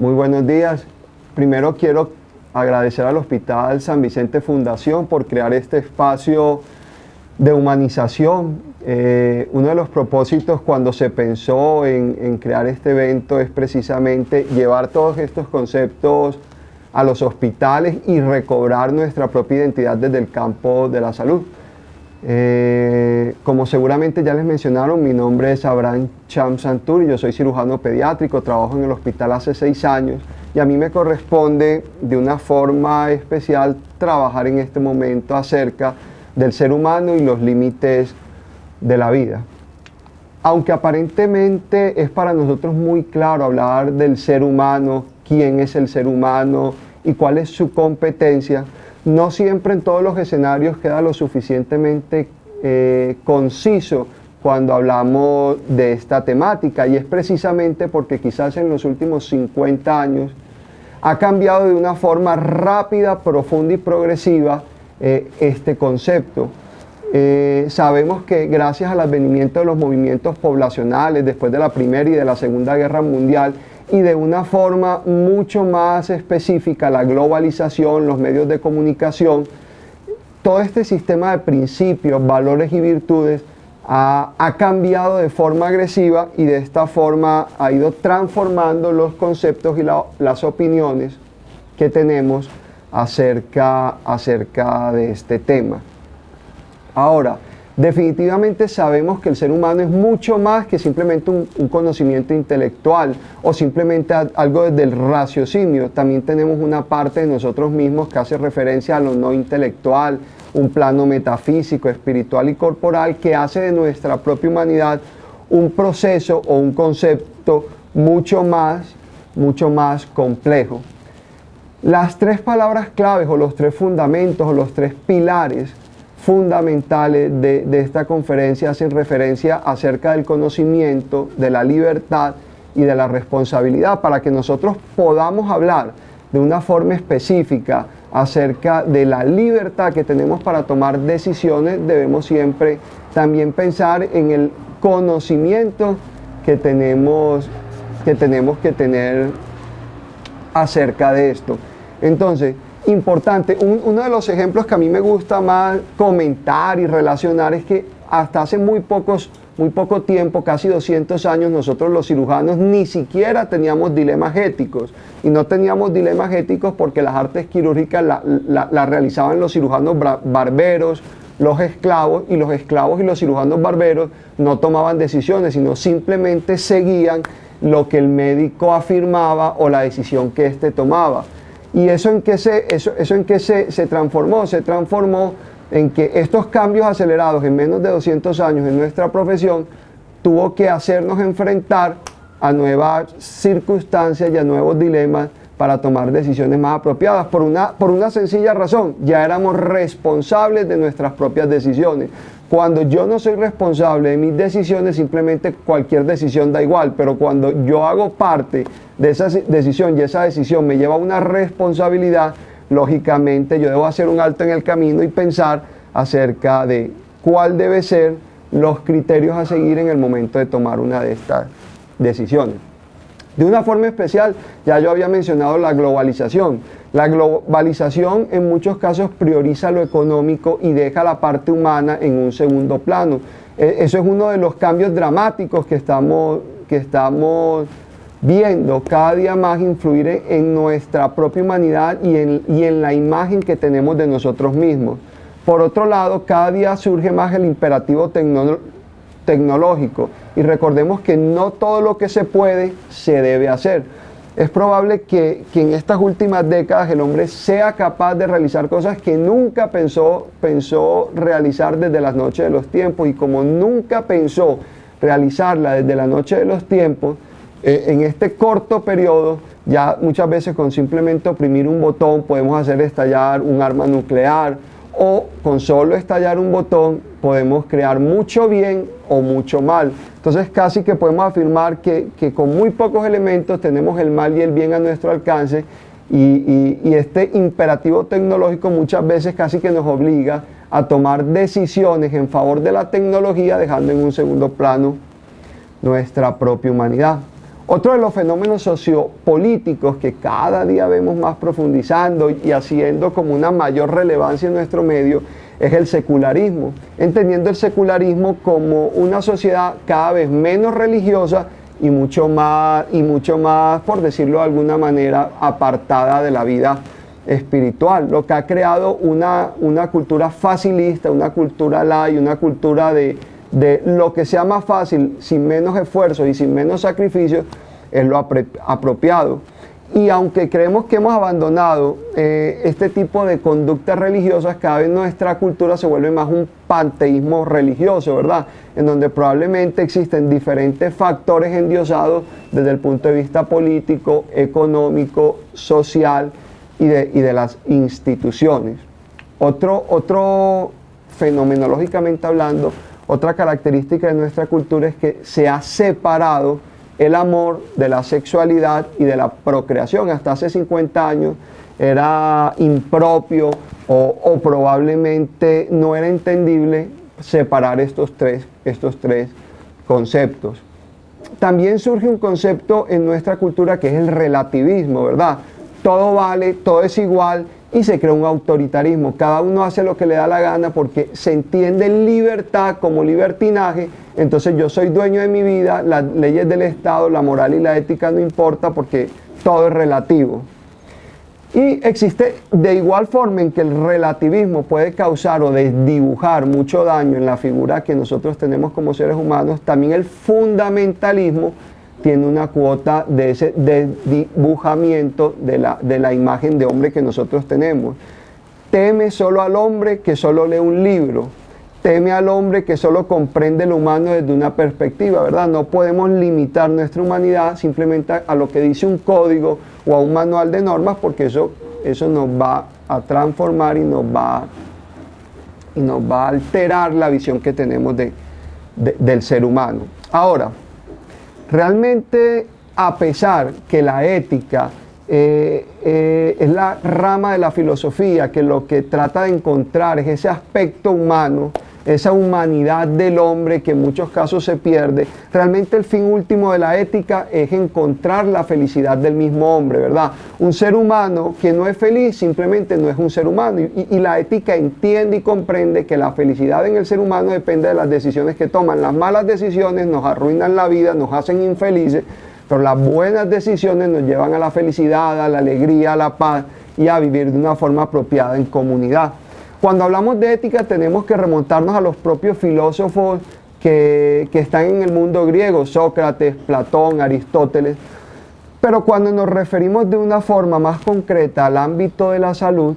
Muy buenos días. Primero quiero agradecer al Hospital San Vicente Fundación por crear este espacio de humanización. Uno de los propósitos cuando se pensó en crear este evento es precisamente llevar todos estos conceptos a los hospitales y recobrar nuestra propia identidad desde el campo de la salud. Como seguramente ya les mencionaron, mi nombre es Abraham Cham Santur y yo soy cirujano pediátrico, trabajo en el hospital hace 6 años y a mí me corresponde de una forma especial trabajar en este momento acerca del ser humano y los límites de la vida. Aunque aparentemente es para nosotros muy claro hablar del ser humano, quién es el ser humano y cuál es su competencia, no siempre en todos los escenarios queda lo suficientemente conciso cuando hablamos de esta temática, y es precisamente porque quizás en los últimos 50 años ha cambiado de una forma rápida, profunda y progresiva este concepto. Sabemos que gracias al advenimiento de los movimientos poblacionales después de la Primera y de la Segunda Guerra Mundial, y de una forma mucho más específica, la globalización, los medios de comunicación, todo este sistema de principios, valores y virtudes ha cambiado de forma agresiva y de esta forma ha ido transformando los conceptos y las opiniones que tenemos acerca de este tema. Ahora, definitivamente sabemos que el ser humano es mucho más que simplemente un conocimiento intelectual o simplemente algo desde el raciocinio. También tenemos una parte de nosotros mismos que hace referencia a lo no intelectual, un plano metafísico, espiritual y corporal que hace de nuestra propia humanidad un proceso o un concepto mucho más complejo. Las 3 palabras claves o los 3 fundamentos o los 3 pilares fundamentales de esta conferencia hacen referencia acerca del conocimiento, de la libertad y de la responsabilidad. Para que nosotros podamos hablar de una forma específica acerca de la libertad que tenemos para tomar decisiones, debemos siempre también pensar en el conocimiento que tenemos que tener acerca de esto. Entonces, importante, uno de los ejemplos que a mí me gusta más comentar y relacionar es que hasta hace muy poco tiempo, casi 200 años, nosotros los cirujanos ni siquiera teníamos dilemas éticos. Y no teníamos dilemas éticos porque las artes quirúrgicas las realizaban los cirujanos barberos, los esclavos, y los cirujanos barberos no tomaban decisiones, sino simplemente seguían lo que el médico afirmaba o la decisión que éste tomaba. ¿Y eso en qué se transformó? Se transformó en que estos cambios acelerados en menos de 200 años en nuestra profesión tuvo que hacernos enfrentar a nuevas circunstancias y a nuevos dilemas para tomar decisiones más apropiadas por una sencilla razón: ya éramos responsables de nuestras propias decisiones. Cuando yo no soy responsable de mis decisiones, simplemente cualquier decisión da igual, pero cuando yo hago parte de esa decisión y esa decisión me lleva a una responsabilidad, lógicamente yo debo hacer un alto en el camino y pensar acerca de cuál debe ser los criterios a seguir en el momento de tomar una de estas decisiones. De una forma especial, ya yo había mencionado la globalización. La globalización en muchos casos prioriza lo económico y deja la parte humana en un segundo plano. Eso es uno de los cambios dramáticos que estamos viendo cada día más influir en nuestra propia humanidad y en la imagen que tenemos de nosotros mismos. Por otro lado, cada día surge más el imperativo tecnológico, y recordemos que no todo lo que se puede se debe hacer. Es probable que en estas últimas décadas el hombre sea capaz de realizar cosas que nunca pensó realizar desde las noches de los tiempos, y como nunca pensó realizarla desde la noche de los tiempos, en este corto periodo, ya muchas veces con simplemente oprimir un botón podemos hacer estallar un arma nuclear, o con solo estallar un botón podemos crear mucho bien o mucho mal. Entonces casi que podemos afirmar que con muy pocos elementos tenemos el mal y el bien a nuestro alcance, y este imperativo tecnológico muchas veces casi que nos obliga a tomar decisiones en favor de la tecnología, dejando en un segundo plano nuestra propia humanidad. Otro de los fenómenos sociopolíticos que cada día vemos más profundizando y haciendo como una mayor relevancia en nuestro medio es el secularismo, entendiendo el secularismo como una sociedad cada vez menos religiosa y mucho más, por decirlo de alguna manera, apartada de la vida espiritual, lo que ha creado una cultura facilista, una cultura light, una cultura de lo que sea más fácil, sin menos esfuerzo y sin menos sacrificio, es lo apropiado. Y aunque creemos que hemos abandonado este tipo de conductas religiosas, cada vez nuestra cultura se vuelve más un panteísmo religioso, ¿verdad? En donde probablemente existen diferentes factores endiosados desde el punto de vista político, económico, social y de las instituciones. Otro fenomenológicamente hablando, otra característica de nuestra cultura es que se ha separado el amor de la sexualidad y de la procreación. Hasta hace 50 años era impropio o probablemente no era entendible separar estos tres conceptos. También surge un concepto en nuestra cultura que es el relativismo, ¿verdad? Todo vale, todo es igual y se crea un autoritarismo. Cada uno hace lo que le da la gana porque se entiende libertad como libertinaje. Entonces yo soy dueño de mi vida, las leyes del Estado, la moral y la ética no importa porque todo es relativo. Y existe de igual forma en que el relativismo puede causar o desdibujar mucho daño en la figura que nosotros tenemos como seres humanos, también el fundamentalismo tiene una cuota de ese desdibujamiento de la imagen de hombre que nosotros tenemos. Teme solo al hombre que solo lee un libro. Teme al hombre que solo comprende lo humano desde una perspectiva, ¿verdad? No podemos limitar nuestra humanidad simplemente a lo que dice un código o a un manual de normas, porque eso nos va a transformar y nos va a alterar la visión que tenemos del ser humano. Ahora, realmente, a pesar que la ética es la rama de la filosofía que lo que trata de encontrar es ese aspecto humano, esa humanidad del hombre que en muchos casos se pierde, realmente el fin último de la ética es encontrar la felicidad del mismo hombre, ¿verdad? Un ser humano que no es feliz simplemente no es un ser humano y la ética entiende y comprende que la felicidad en el ser humano depende de las decisiones que toman. Las malas decisiones nos arruinan la vida, nos hacen infelices, pero las buenas decisiones nos llevan a la felicidad, a la alegría, a la paz y a vivir de una forma apropiada en comunidad. Cuando hablamos de ética tenemos que remontarnos a los propios filósofos que están en el mundo griego, Sócrates, Platón, Aristóteles. Pero cuando nos referimos de una forma más concreta al ámbito de la salud,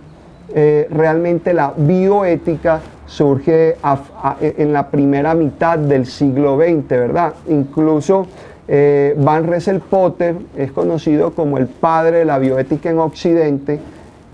realmente la bioética surge en la primera mitad del siglo XX, ¿verdad? Incluso Van Rieselpotter es conocido como el padre de la bioética en Occidente.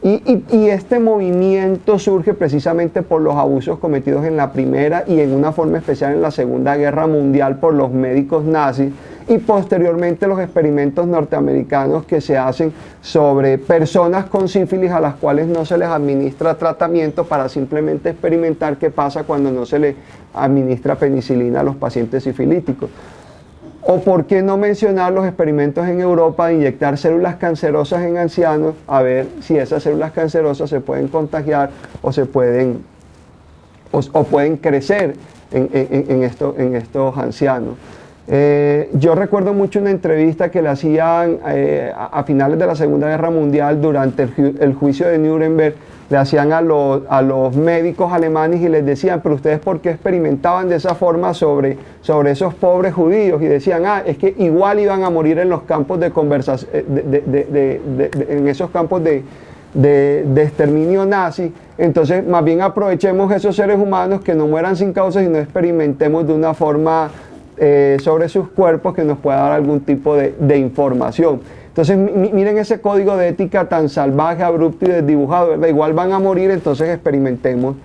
Y este movimiento surge precisamente por los abusos cometidos en la Primera y en una forma especial en la Segunda Guerra Mundial por los médicos nazis y posteriormente los experimentos norteamericanos que se hacen sobre personas con sífilis a las cuales no se les administra tratamiento para simplemente experimentar qué pasa cuando no se les administra penicilina a los pacientes sifilíticos. O por qué no mencionar los experimentos en Europa de inyectar células cancerosas en ancianos a ver si esas células cancerosas se pueden contagiar o pueden crecer en estos ancianos. Yo recuerdo mucho una entrevista que le hacían a finales de la Segunda Guerra Mundial durante el juicio de Nuremberg. Le hacían a los médicos alemanes y les decían, pero ustedes ¿por qué experimentaban de esa forma sobre esos pobres judíos? Y decían, es que igual iban a morir en los campos de conversación, en esos campos de exterminio nazi. Entonces, más bien aprovechemos esos seres humanos que no mueran sin causa y no experimentemos de una forma sobre sus cuerpos que nos pueda dar algún tipo de información. Entonces miren ese código de ética tan salvaje, abrupto y desdibujado, ¿verdad? Igual van a morir, entonces experimentemos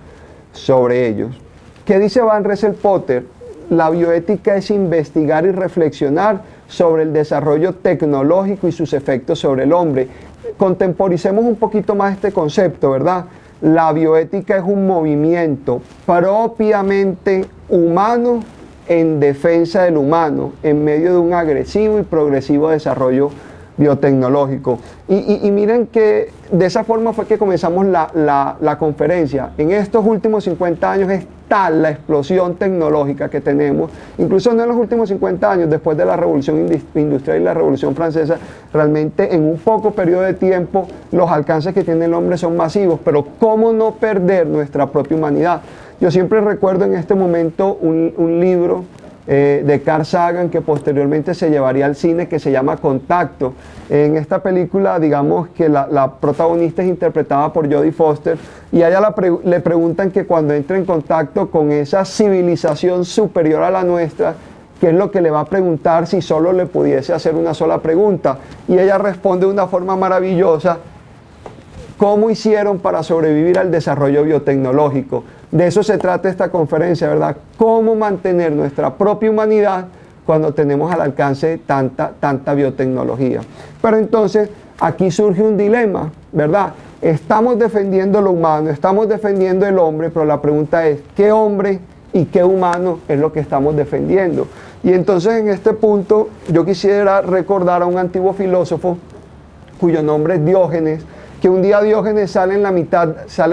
sobre ellos. ¿Qué dice Van Rieselpotter? La bioética es investigar y reflexionar sobre el desarrollo tecnológico y sus efectos sobre el hombre. Contemporicemos un poquito más este concepto, ¿verdad? La bioética es un movimiento propiamente humano en defensa del humano en medio de un agresivo y progresivo desarrollo biotecnológico. Y miren que de esa forma fue que comenzamos la conferencia. En estos últimos 50 años es tal la explosión tecnológica que tenemos, incluso no en los últimos 50 años, después de la Revolución Industrial y la Revolución Francesa, realmente en un poco periodo de tiempo los alcances que tiene el hombre son masivos, pero ¿cómo no perder nuestra propia humanidad? Yo siempre recuerdo en este momento un libro de Carl Sagan que posteriormente se llevaría al cine, que se llama Contacto. En esta película, digamos que la protagonista es interpretada por Jodie Foster, y a ella le preguntan que cuando entre en contacto con esa civilización superior a la nuestra, ¿qué es lo que le va a preguntar si solo le pudiese hacer una sola pregunta? Y ella responde de una forma maravillosa: ¿cómo hicieron para sobrevivir al desarrollo biotecnológico? De eso se trata esta conferencia, ¿verdad? ¿Cómo mantener nuestra propia humanidad cuando tenemos al alcance tanta biotecnología? Pero entonces aquí surge un dilema, ¿verdad? Estamos defendiendo lo humano, estamos defendiendo el hombre, pero la pregunta es, ¿qué hombre y qué humano es lo que estamos defendiendo? Y entonces en este punto yo quisiera recordar a un antiguo filósofo cuyo nombre es Diógenes, que un día Diógenes sale a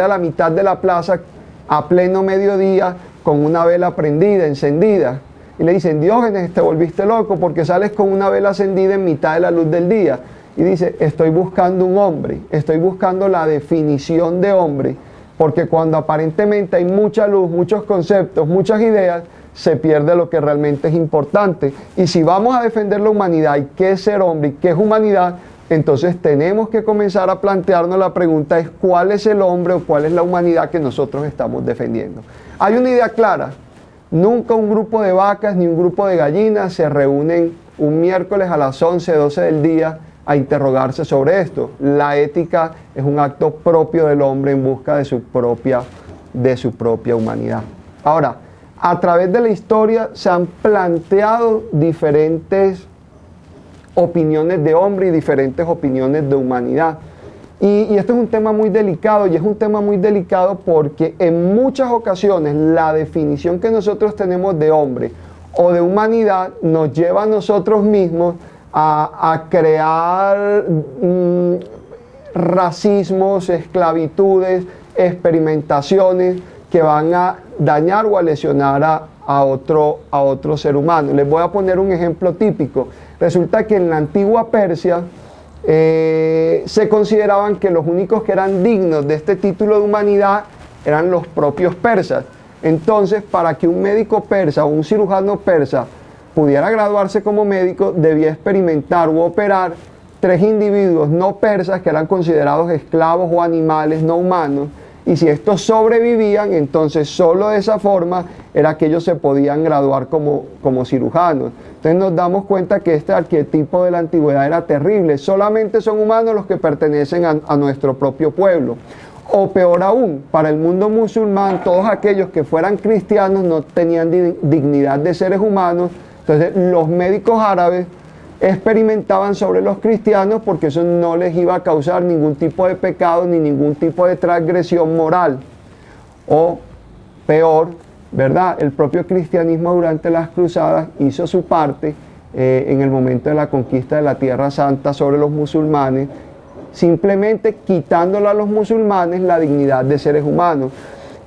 la mitad de la plaza a pleno mediodía con una vela prendida, encendida. Y le dicen: Diógenes, te volviste loco porque sales con una vela encendida en mitad de la luz del día. Y dice: estoy buscando un hombre, estoy buscando la definición de hombre, porque cuando aparentemente hay mucha luz, muchos conceptos, muchas ideas, se pierde lo que realmente es importante. Y si vamos a defender la humanidad y qué es ser hombre y qué es humanidad, entonces tenemos que comenzar a plantearnos la pregunta es ¿cuál es el hombre o cuál es la humanidad que nosotros estamos defendiendo? Hay una idea clara: nunca un grupo de vacas ni un grupo de gallinas se reúnen un miércoles a las 11, 12 del día a interrogarse sobre esto. La ética es un acto propio del hombre en busca de su propia humanidad. Ahora, a través de la historia se han planteado diferentes opiniones de hombre y diferentes opiniones de humanidad. Y esto es un tema muy delicado, y es un tema muy delicado porque en muchas ocasiones la definición que nosotros tenemos de hombre o de humanidad nos lleva a nosotros mismos a crear racismos, esclavitudes, experimentaciones que van a dañar o a lesionar a otro ser humano. Les voy a poner un ejemplo típico. Resulta que en la antigua Persia se consideraban que los únicos que eran dignos de este título de humanidad eran los propios persas. Entonces, para que un médico persa o un cirujano persa pudiera graduarse como médico, debía experimentar u operar 3 individuos no persas que eran considerados esclavos o animales no humanos, y si estos sobrevivían, entonces solo de esa forma era que ellos se podían graduar como cirujanos. Entonces nos damos cuenta que este arquetipo de la antigüedad era terrible. Solamente son humanos los que pertenecen a nuestro propio pueblo. O peor aún, para el mundo musulmán, todos aquellos que fueran cristianos no tenían dignidad de seres humanos. Entonces los médicos árabes experimentaban sobre los cristianos porque eso no les iba a causar ningún tipo de pecado ni ningún tipo de transgresión moral. O peor, ¿verdad? El propio cristianismo durante las cruzadas hizo su parte en el momento de la conquista de la Tierra Santa sobre los musulmanes, simplemente quitándole a los musulmanes la dignidad de seres humanos.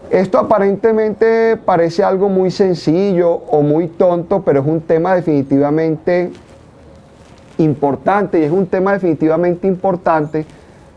Esto aparentemente parece algo muy sencillo o muy tonto, pero es un tema definitivamente importante, y es un tema definitivamente importante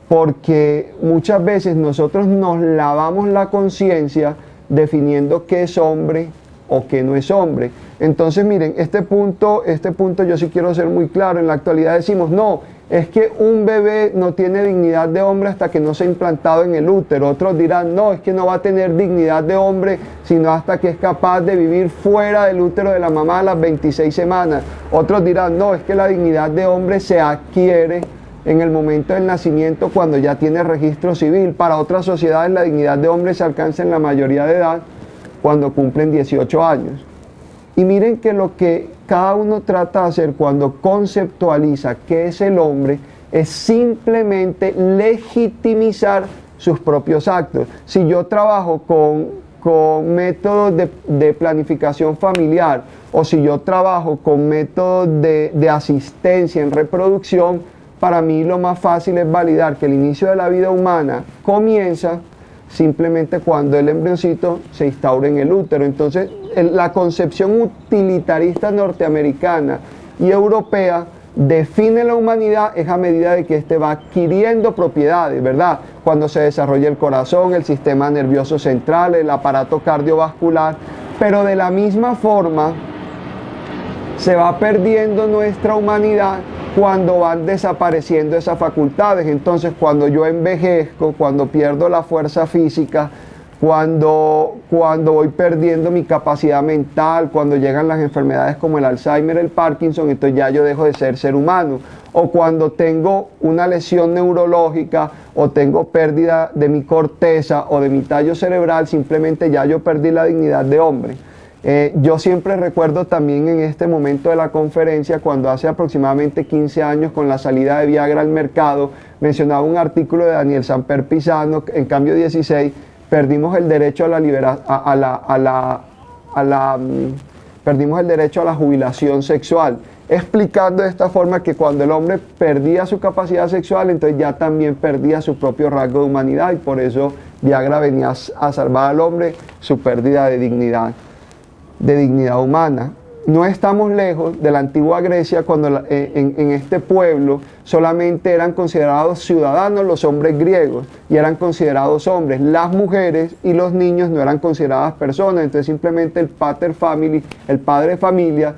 porque muchas veces nosotros nos lavamos la conciencia definiendo qué es hombre o qué no es hombre. Entonces miren, este punto yo sí quiero ser muy claro. En la actualidad decimos, no, es que un bebé no tiene dignidad de hombre hasta que no se ha implantado en el útero. Otros dirán, no, es que no va a tener dignidad de hombre sino hasta que es capaz de vivir fuera del útero de la mamá a las 26 semanas. Otros dirán, no, es que la dignidad de hombre se adquiere en el momento del nacimiento cuando ya tiene registro civil. Para otras sociedades la dignidad de hombre se alcanza en la mayoría de edad cuando cumplen 18 años. Y miren que lo que cada uno trata de hacer cuando conceptualiza qué es el hombre es simplemente legitimizar sus propios actos. Si yo trabajo con con métodos de planificación familiar o si yo trabajo con métodos de asistencia en reproducción, para mí lo más fácil es validar que el inicio de la vida humana comienza simplemente cuando el embrioncito se instaura en el útero. Entonces, la concepción utilitarista norteamericana y europea define la humanidad es a medida de que éste va adquiriendo propiedades, ¿verdad? Cuando se desarrolla el corazón, el sistema nervioso central, el aparato cardiovascular, pero de la misma forma se va perdiendo nuestra humanidad cuando van desapareciendo esas facultades. Entonces, cuando yo envejezco, cuando pierdo la fuerza física, cuando voy perdiendo mi capacidad mental, cuando llegan las enfermedades como el Alzheimer, el Parkinson, entonces ya yo dejo de ser humano. O cuando tengo una lesión neurológica o tengo pérdida de mi corteza o de mi tallo cerebral, simplemente ya yo perdí la dignidad de hombre. Yo siempre recuerdo también en este momento de la conferencia, cuando hace aproximadamente 15 años con la salida de Viagra al mercado, mencionaba un artículo de Daniel Samper Pisano, en Cambio 16, perdimos el derecho a perdimos el derecho a la jubilación sexual, explicando de esta forma que cuando el hombre perdía su capacidad sexual, entonces ya también perdía su propio rasgo de humanidad, y por eso Viagra venía a salvar al hombre su pérdida de dignidad humana. No estamos lejos de la antigua Grecia, cuando en este pueblo solamente eran considerados ciudadanos los hombres griegos y eran considerados hombres. Las mujeres y los niños no eran consideradas personas, entonces simplemente el pater family, el padre de familia,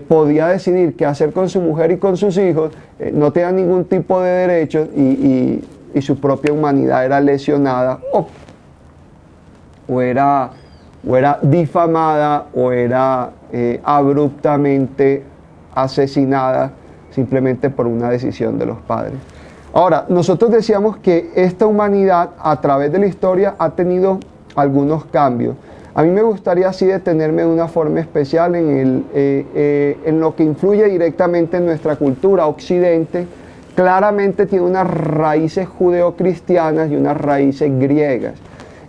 podía decidir qué hacer con su mujer y con sus hijos, no tenía ningún tipo de derechos y su propia humanidad era lesionada o era difamada o era abruptamente asesinada simplemente por una decisión de los padres. Ahora, nosotros decíamos que esta humanidad a través de la historia ha tenido algunos cambios. A mí me gustaría así detenerme de una forma especial en lo que influye directamente en nuestra cultura. Occidente claramente tiene unas raíces judeocristianas y unas raíces griegas.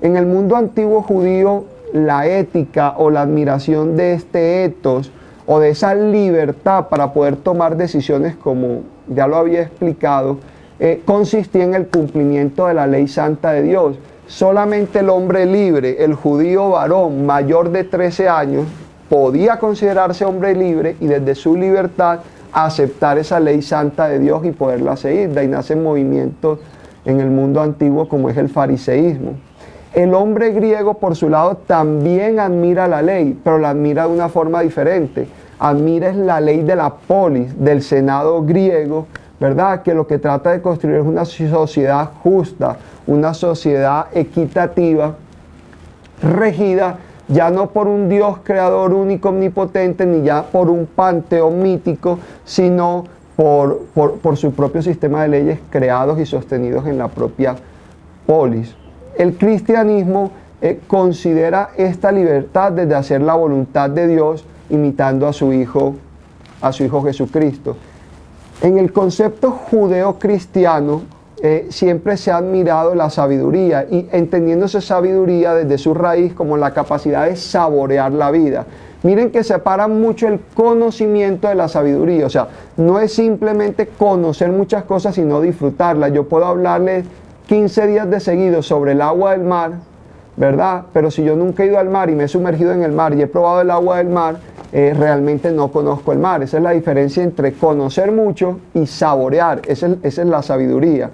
En el mundo antiguo judío, la ética o la admiración de este etos o de esa libertad para poder tomar decisiones, como ya lo había explicado, consistía en el cumplimiento de la ley santa de Dios. Solamente el hombre libre, el judío varón mayor de 13 años, podía considerarse hombre libre y desde su libertad aceptar esa ley santa de Dios y poderla seguir. De ahí nacen movimientos en el mundo antiguo como es el fariseísmo. El hombre griego, por su lado, también admira la ley, pero la admira de una forma diferente. Admira es la ley de la polis, del Senado griego, ¿verdad? Que lo que trata de construir es una sociedad justa, una sociedad equitativa, regida ya no por un Dios creador único, omnipotente, ni ya por un panteón mítico, sino por su propio sistema de leyes creados y sostenidos en la propia polis. El cristianismo considera esta libertad desde hacer la voluntad de Dios, imitando a su Hijo Jesucristo. En el concepto judeo-cristiano siempre se ha admirado la sabiduría, y entendiéndose sabiduría desde su raíz como la capacidad de saborear la vida. Miren que separa mucho el conocimiento de la sabiduría, o sea, no es simplemente conocer muchas cosas, sino disfrutarlas. Yo puedo hablarles 15 días de seguido sobre el agua del mar, ¿verdad? Pero si yo nunca he ido al mar y me he sumergido en el mar y he probado el agua del mar, realmente no conozco el mar. Esa es la diferencia entre conocer mucho y saborear. Esa es la sabiduría.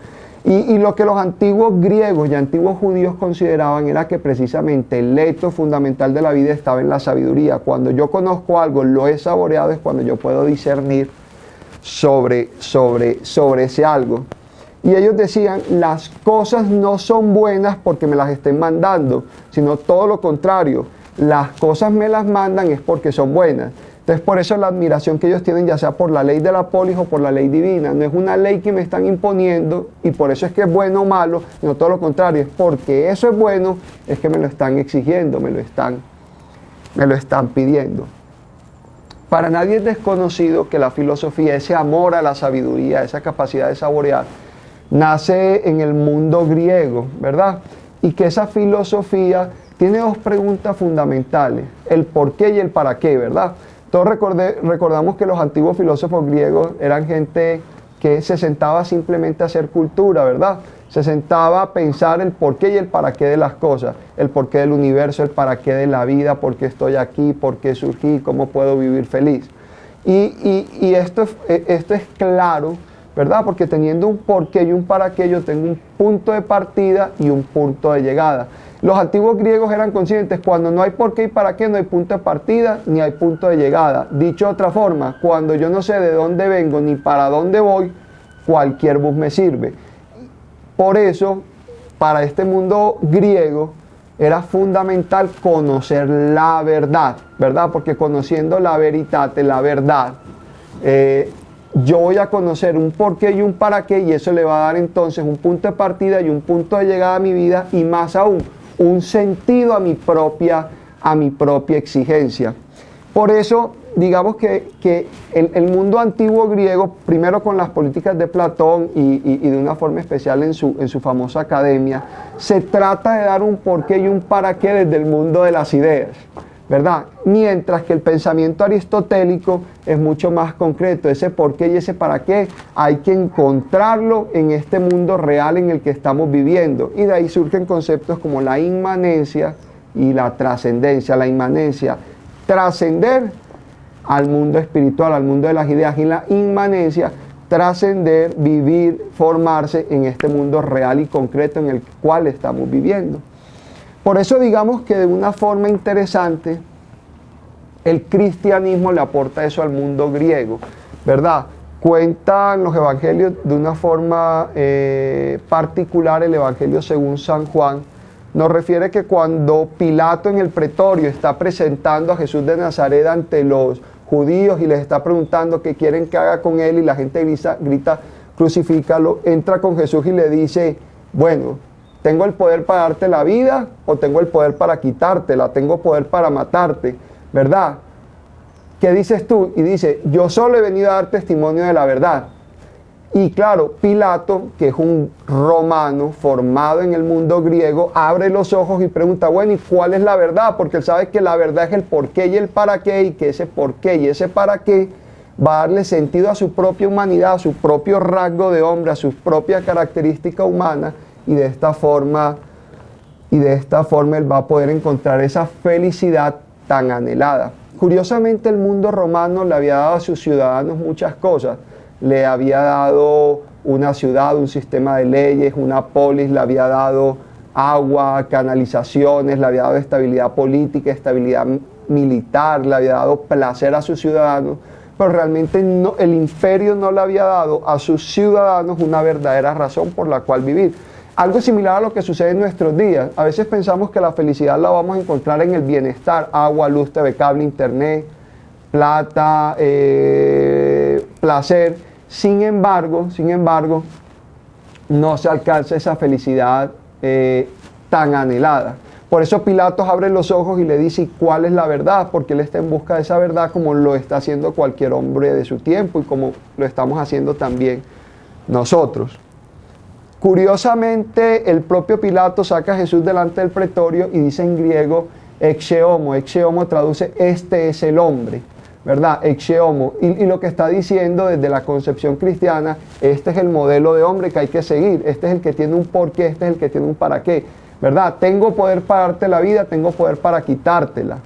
Y lo que los antiguos griegos y antiguos judíos consideraban era que precisamente el lecho fundamental de la vida estaba en la sabiduría. Cuando yo conozco algo, lo he saboreado, es cuando yo puedo discernir sobre ese algo. Y ellos decían, las cosas no son buenas porque me las estén mandando, sino todo lo contrario. Las cosas me las mandan es porque son buenas. Entonces, por eso la admiración que ellos tienen, ya sea por la ley de la polis o por la ley divina, no es una ley que me están imponiendo y por eso es que es bueno o malo, sino todo lo contrario, es porque eso es bueno, es que me lo están exigiendo, me lo están pidiendo. Para nadie es desconocido que la filosofía, ese amor a la sabiduría, esa capacidad de saborear, nace en el mundo griego, ¿verdad? Y que esa filosofía tiene dos preguntas fundamentales, el por qué y el para qué, ¿verdad? Todos recordamos que los antiguos filósofos griegos eran gente que se sentaba simplemente a hacer cultura, ¿verdad? Se sentaba a pensar el por qué y el para qué de las cosas, el por qué del universo, el para qué de la vida, por qué estoy aquí, por qué surgí, cómo puedo vivir feliz. Y esto es claro, ¿verdad? Porque teniendo un porqué y un para qué, yo tengo un punto de partida y un punto de llegada. Los antiguos griegos eran conscientes, cuando no hay por qué y para qué, no hay punto de partida ni hay punto de llegada. Dicho de otra forma, cuando yo no sé de dónde vengo ni para dónde voy, cualquier bus me sirve. Por eso, para este mundo griego, era fundamental conocer la verdad, ¿verdad? Porque conociendo la veritate, la verdad, yo voy a conocer un porqué y un para qué, y eso le va a dar entonces un punto de partida y un punto de llegada a mi vida, y más aún, un sentido a mi propia exigencia. Por eso, digamos que el mundo antiguo griego, primero con las políticas de Platón y de una forma especial en su famosa academia, se trata de dar un porqué y un para qué desde el mundo de las ideas, ¿verdad? Mientras que el pensamiento aristotélico es mucho más concreto. Ese por qué y ese para qué hay que encontrarlo en este mundo real en el que estamos viviendo. Y de ahí surgen conceptos como la inmanencia y la trascendencia. La inmanencia, trascender al mundo espiritual, al mundo de las ideas, y la inmanencia, trascender, vivir, formarse en este mundo real y concreto en el cual estamos viviendo. Por eso digamos que de una forma interesante el cristianismo le aporta eso al mundo griego, ¿verdad? Cuentan los evangelios de una forma particular. El evangelio según San Juan nos refiere que cuando Pilato en el pretorio está presentando a Jesús de Nazaret ante los judíos y les está preguntando qué quieren que haga con él, y la gente grita crucifícalo, entra con Jesús y le dice, bueno, ¿tengo el poder para darte la vida o tengo el poder para quitártela? ¿Tengo poder para matarte? ¿Verdad? ¿Qué dices tú? Y dice, yo solo he venido a dar testimonio de la verdad. Y claro, Pilato, que es un romano formado en el mundo griego, abre los ojos y pregunta, bueno, ¿y cuál es la verdad? Porque él sabe que la verdad es el por qué y el para qué, y que ese por qué y ese para qué va a darle sentido a su propia humanidad, a su propio rasgo de hombre, a su propia característica humana, y de esta forma él va a poder encontrar esa felicidad tan anhelada. Curiosamente, el mundo romano le había dado a sus ciudadanos muchas cosas. Le había dado una ciudad, un sistema de leyes, una polis, le había dado agua, canalizaciones, le había dado estabilidad política, estabilidad militar, le había dado placer a sus ciudadanos, pero realmente no, el imperio no le había dado a sus ciudadanos una verdadera razón por la cual vivir. Algo similar a lo que sucede en nuestros días. A veces pensamos que la felicidad la vamos a encontrar en el bienestar: agua, luz, TV, cable, internet, plata, placer. Sin embargo, no se alcanza esa felicidad tan anhelada. Por eso Pilatos abre los ojos y le dice, ¿y cuál es la verdad? Porque él está en busca de esa verdad, como lo está haciendo cualquier hombre de su tiempo y como lo estamos haciendo también nosotros. Curiosamente, el propio Pilato saca a Jesús delante del pretorio y dice en griego, exe homo. Exe homo traduce, este es el hombre, ¿verdad? Exe homo. Y lo que está diciendo desde la concepción cristiana, este es el modelo de hombre que hay que seguir. Este es el que tiene un porqué, este es el que tiene un para qué, ¿verdad? Tengo poder para darte la vida, tengo poder para quitártela.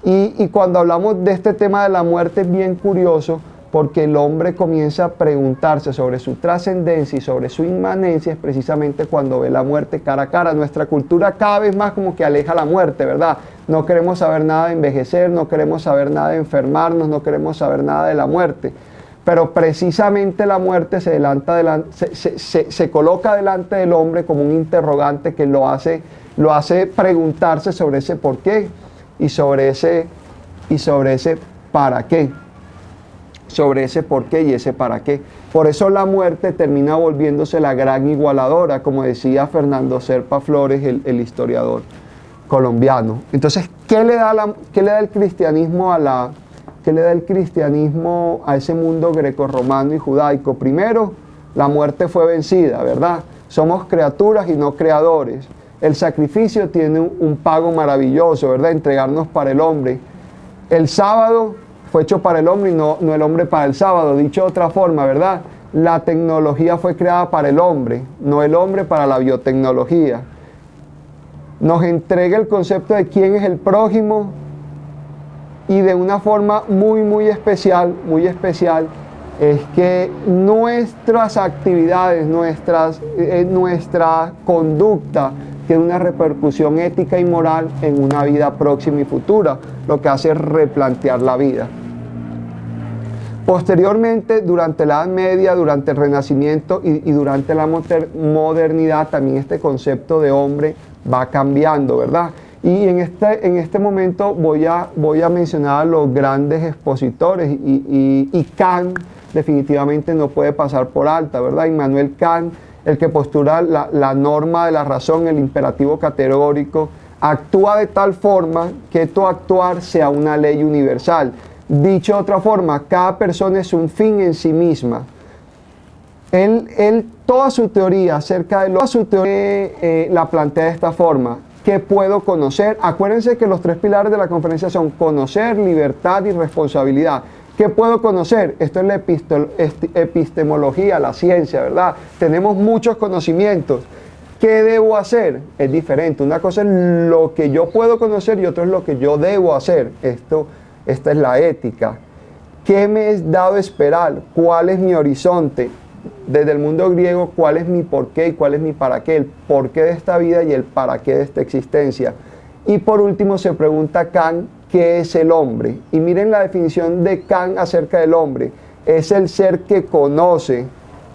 Y cuando hablamos de este tema de la muerte es bien curioso, porque el hombre comienza a preguntarse sobre su trascendencia y sobre su inmanencia, es precisamente cuando ve la muerte cara a cara. Nuestra cultura cada vez más como que aleja la muerte, ¿verdad? No queremos saber nada de envejecer, no queremos saber nada de enfermarnos, no queremos saber nada de la muerte. Pero precisamente la muerte se coloca delante del hombre como un interrogante que lo hace preguntarse sobre ese por qué y sobre ese para qué. Sobre ese por qué y ese para qué. Por eso la muerte termina volviéndose la gran igualadora, como decía Fernando Serpa Flores, el historiador colombiano. Entonces, ¿qué le da el cristianismo a ese mundo grecorromano y judaico? Primero, la muerte fue vencida, ¿verdad? Somos criaturas y no creadores. El sacrificio tiene un pago maravilloso, ¿verdad? Entregarnos para el hombre. El sábado fue hecho para el hombre y no el hombre para el sábado. Dicho de otra forma, ¿verdad? La tecnología fue creada para el hombre, no el hombre para la biotecnología. Nos entrega el concepto de quién es el prójimo y de una forma muy especial, es que nuestras actividades, nuestra conducta tiene una repercusión ética y moral en una vida próxima y futura, lo que hace es replantear la vida. Posteriormente, durante la Edad Media, durante el Renacimiento y durante la modernidad, también este concepto de hombre va cambiando, ¿verdad? Y en este momento voy a mencionar a los grandes expositores y Kant definitivamente no puede pasar por alta, ¿verdad? Immanuel Kant, el que postula la norma de la razón, el imperativo categórico, actúa de tal forma que tu actuar sea una ley universal. Dicho de otra forma, cada persona es un fin en sí misma. Él toda su teoría acerca de la plantea de esta forma. ¿Qué puedo conocer? Acuérdense que los tres pilares de la conferencia son conocer, libertad y responsabilidad. ¿Qué puedo conocer? Esto es la epistemología, la ciencia, ¿verdad? Tenemos muchos conocimientos. ¿Qué debo hacer? Es diferente. Una cosa es lo que yo puedo conocer y otra es lo que yo debo hacer. Esta es la ética. ¿Qué me es dado esperar? ¿Cuál es mi horizonte? Desde el mundo griego, ¿cuál es mi porqué y cuál es mi para qué? El porqué de esta vida y el para qué de esta existencia. Y por último se pregunta Kant, ¿qué es el hombre? Y miren la definición de Kant acerca del hombre. Es el ser que conoce,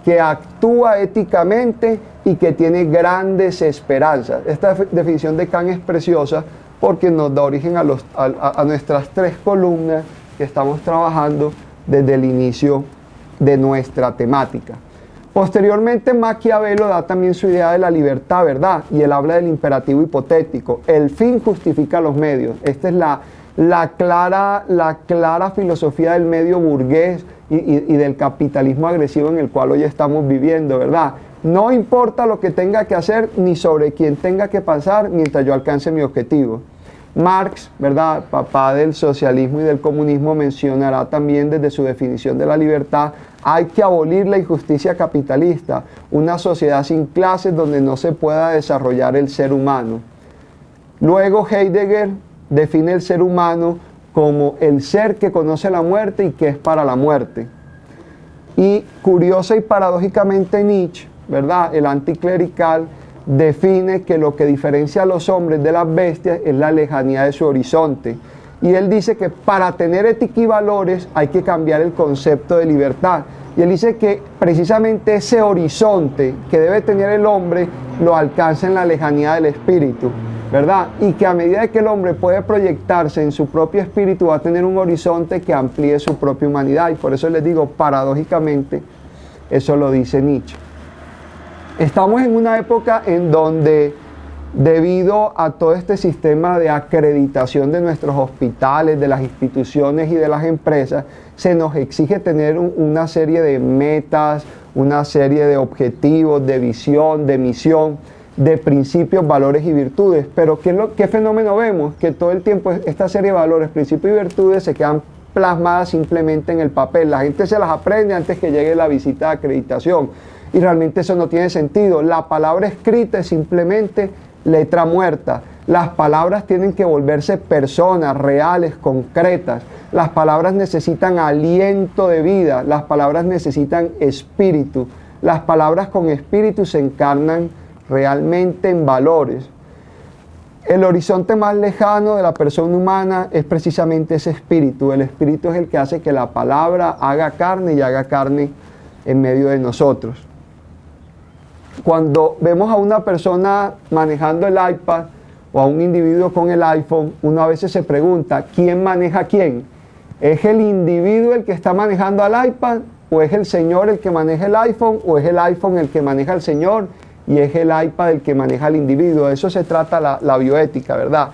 que actúa éticamente y que tiene grandes esperanzas. Esta definición de Kant es preciosa porque nos da origen a nuestras tres columnas que estamos trabajando desde el inicio de nuestra temática. Posteriormente, Maquiavelo da también su idea de la libertad, ¿verdad? Y él habla del imperativo hipotético. El fin justifica los medios. Esta es la clara filosofía del medio burgués y del capitalismo agresivo en el cual hoy estamos viviendo, ¿verdad? No importa lo que tenga que hacer ni sobre quién tenga que pasar mientras yo alcance mi objetivo. Marx, ¿verdad?, papá del socialismo y del comunismo, mencionará también desde su definición de la libertad: hay que abolir la injusticia capitalista, una sociedad sin clases donde no se pueda desarrollar el ser humano. Luego Heidegger define el ser humano como el ser que conoce la muerte y que es para la muerte. Y curiosa y paradójicamente Nietzsche, ¿verdad?, el anticlerical, define que lo que diferencia a los hombres de las bestias es la lejanía de su horizonte. Y él dice que para tener ética y valores hay que cambiar el concepto de libertad. Y él dice que precisamente ese horizonte que debe tener el hombre lo alcanza en la lejanía del espíritu, ¿verdad? Y que a medida que el hombre puede proyectarse en su propio espíritu va a tener un horizonte que amplíe su propia humanidad. Y por eso les digo, paradójicamente, eso lo dice Nietzsche. Estamos en una época en donde, debido a todo este sistema de acreditación de nuestros hospitales, de las instituciones y de las empresas, se nos exige tener una serie de metas, una serie de objetivos, de visión, de misión, de principios, valores y virtudes. Pero ¿qué fenómeno vemos? Que todo el tiempo esta serie de valores, principios y virtudes se quedan plasmadas simplemente en el papel. La gente se las aprende antes que llegue la visita de acreditación. Y realmente eso no tiene sentido. La palabra escrita es simplemente letra muerta. Las palabras tienen que volverse personas reales, concretas. Las palabras necesitan aliento de vida. Las palabras necesitan espíritu. Las palabras con espíritu se encarnan realmente en valores. El horizonte más lejano de la persona humana es precisamente ese espíritu. El espíritu es el que hace que la palabra haga carne y haga carne en medio de nosotros. Cuando vemos a una persona manejando el iPad o a un individuo con el iPhone, uno a veces se pregunta, ¿quién maneja a quién? ¿Es el individuo el que está manejando al iPad? ¿O es el Señor el que maneja el iPhone? ¿O es el iPhone el que maneja al Señor? Y es el iPad el que maneja al individuo. De eso se trata la bioética, ¿verdad?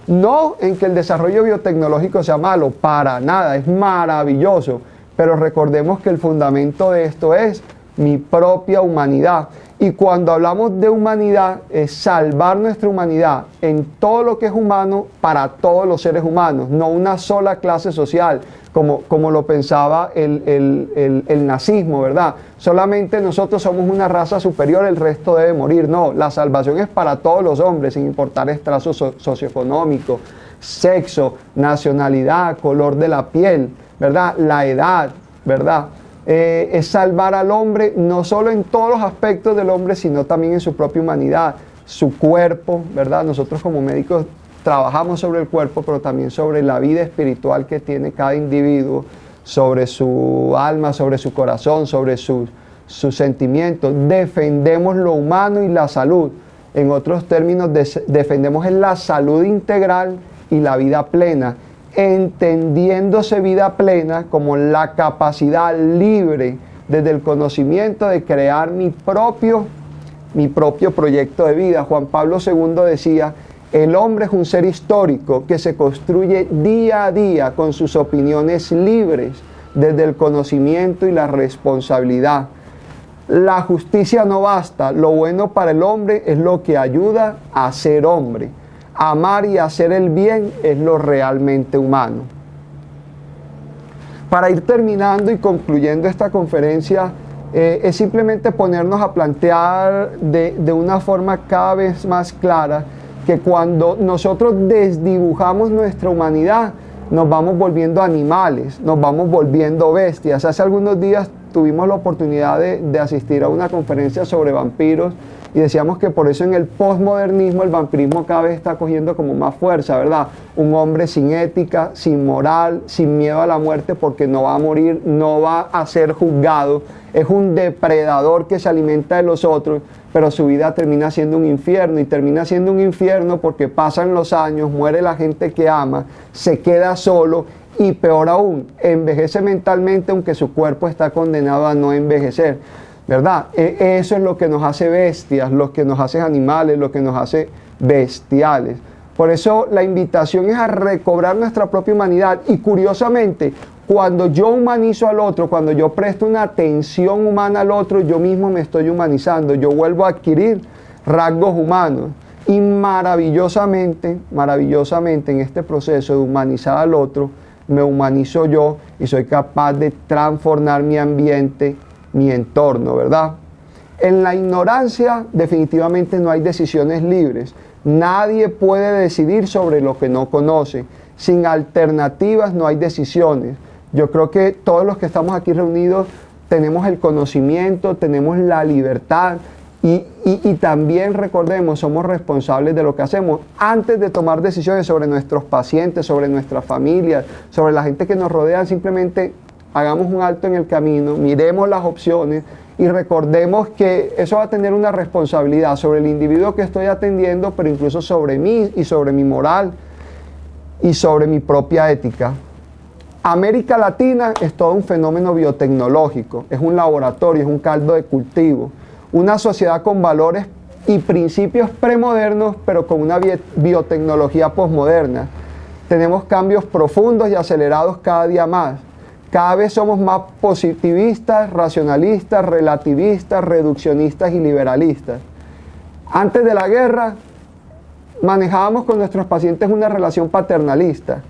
No en que el desarrollo biotecnológico sea malo, para nada, es maravilloso. Pero recordemos que el fundamento de esto es mi propia humanidad. Y cuando hablamos de humanidad, es salvar nuestra humanidad en todo lo que es humano para todos los seres humanos, no una sola clase social, como lo pensaba el nazismo, ¿verdad? Solamente nosotros somos una raza superior, el resto debe morir. No, la salvación es para todos los hombres, sin importar estrato socioeconómico, sexo, nacionalidad, color de la piel, ¿verdad? La edad, ¿verdad? Es salvar al hombre no solo en todos los aspectos del hombre, sino también en su propia humanidad, su cuerpo, ¿verdad? Nosotros como médicos trabajamos sobre el cuerpo, pero también sobre la vida espiritual que tiene cada individuo, sobre su alma, sobre su corazón, sobre sus sentimientos. Defendemos lo humano y la salud. En otros términos, defendemos la salud integral y la vida plena, entendiéndose vida plena como la capacidad libre desde el conocimiento de crear mi propio proyecto de vida. Juan Pablo II decía: el hombre es un ser histórico que se construye día a día con sus opiniones libres desde el conocimiento y la responsabilidad. La justicia no basta, lo bueno para el hombre es lo que ayuda a ser hombre. Amar y hacer el bien es lo realmente humano. Para ir terminando y concluyendo esta conferencia, es simplemente ponernos a plantear de una forma cada vez más clara que cuando nosotros desdibujamos nuestra humanidad, nos vamos volviendo animales, nos vamos volviendo bestias. Hace algunos días tuvimos la oportunidad de asistir a una conferencia sobre vampiros y decíamos que por eso en el posmodernismo el vampirismo cada vez está cogiendo como más fuerza, ¿verdad? Un hombre sin ética, sin moral, sin miedo a la muerte porque no va a morir, no va a ser juzgado. Es un depredador que se alimenta de los otros, pero su vida termina siendo un infierno, y termina siendo un infierno porque pasan los años, muere la gente que ama, se queda solo y peor aún, envejece mentalmente aunque su cuerpo está condenado a no envejecer, ¿verdad? Eso es lo que nos hace bestias, lo que nos hace animales, lo que nos hace bestiales. Por eso la invitación es a recobrar nuestra propia humanidad y curiosamente, cuando yo humanizo al otro, cuando yo presto una atención humana al otro, yo mismo me estoy humanizando, yo vuelvo a adquirir rasgos humanos. Y maravillosamente en este proceso de humanizar al otro, me humanizo yo y soy capaz de transformar mi ambiente, mi entorno, ¿verdad? En la ignorancia definitivamente no hay decisiones libres. Nadie puede decidir sobre lo que no conoce. Sin alternativas no hay decisiones. Yo creo que todos los que estamos aquí reunidos tenemos el conocimiento, tenemos la libertad y también recordemos, somos responsables de lo que hacemos. Antes de tomar decisiones sobre nuestros pacientes, sobre nuestras familias, sobre la gente que nos rodea, simplemente hagamos un alto en el camino, miremos las opciones y recordemos que eso va a tener una responsabilidad sobre el individuo que estoy atendiendo, pero incluso sobre mí y sobre mi moral y sobre mi propia ética. América Latina es todo un fenómeno biotecnológico, es un laboratorio, es un caldo de cultivo, una sociedad con valores y principios premodernos, pero con una biotecnología posmoderna. Tenemos cambios profundos y acelerados cada día más. Cada vez somos más positivistas, racionalistas, relativistas, reduccionistas y liberalistas. Antes de la guerra, manejábamos con nuestros pacientes una relación paternalista.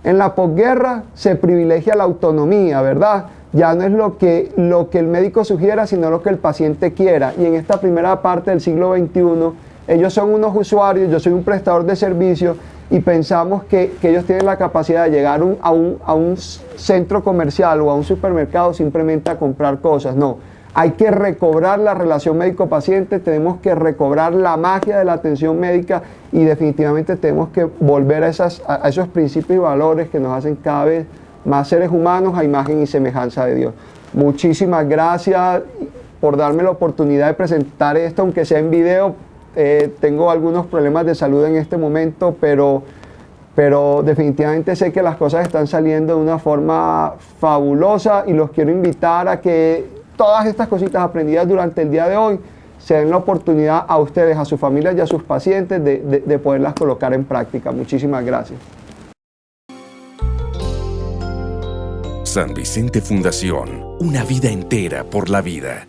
En la posguerra se privilegia la autonomía, ¿verdad? Ya no es lo que el médico sugiera, sino lo que el paciente quiera. Y en esta primera parte del siglo XXI, ellos son unos usuarios, yo soy un prestador de servicios y pensamos que ellos tienen la capacidad de llegar a un centro comercial o a un supermercado simplemente a comprar cosas. No, hay que recobrar la relación médico-paciente, tenemos que recobrar la magia de la atención médica y definitivamente tenemos que volver a esos principios y valores que nos hacen cada vez más seres humanos a imagen y semejanza de Dios. Muchísimas gracias por darme la oportunidad de presentar esto, aunque sea en video. Tengo algunos problemas de salud en este momento, pero definitivamente sé que las cosas están saliendo de una forma fabulosa y los quiero invitar a que todas estas cositas aprendidas durante el día de hoy se den la oportunidad a ustedes, a sus familias y a sus pacientes de poderlas colocar en práctica. Muchísimas gracias. San Vicente Fundación, una vida entera por la vida.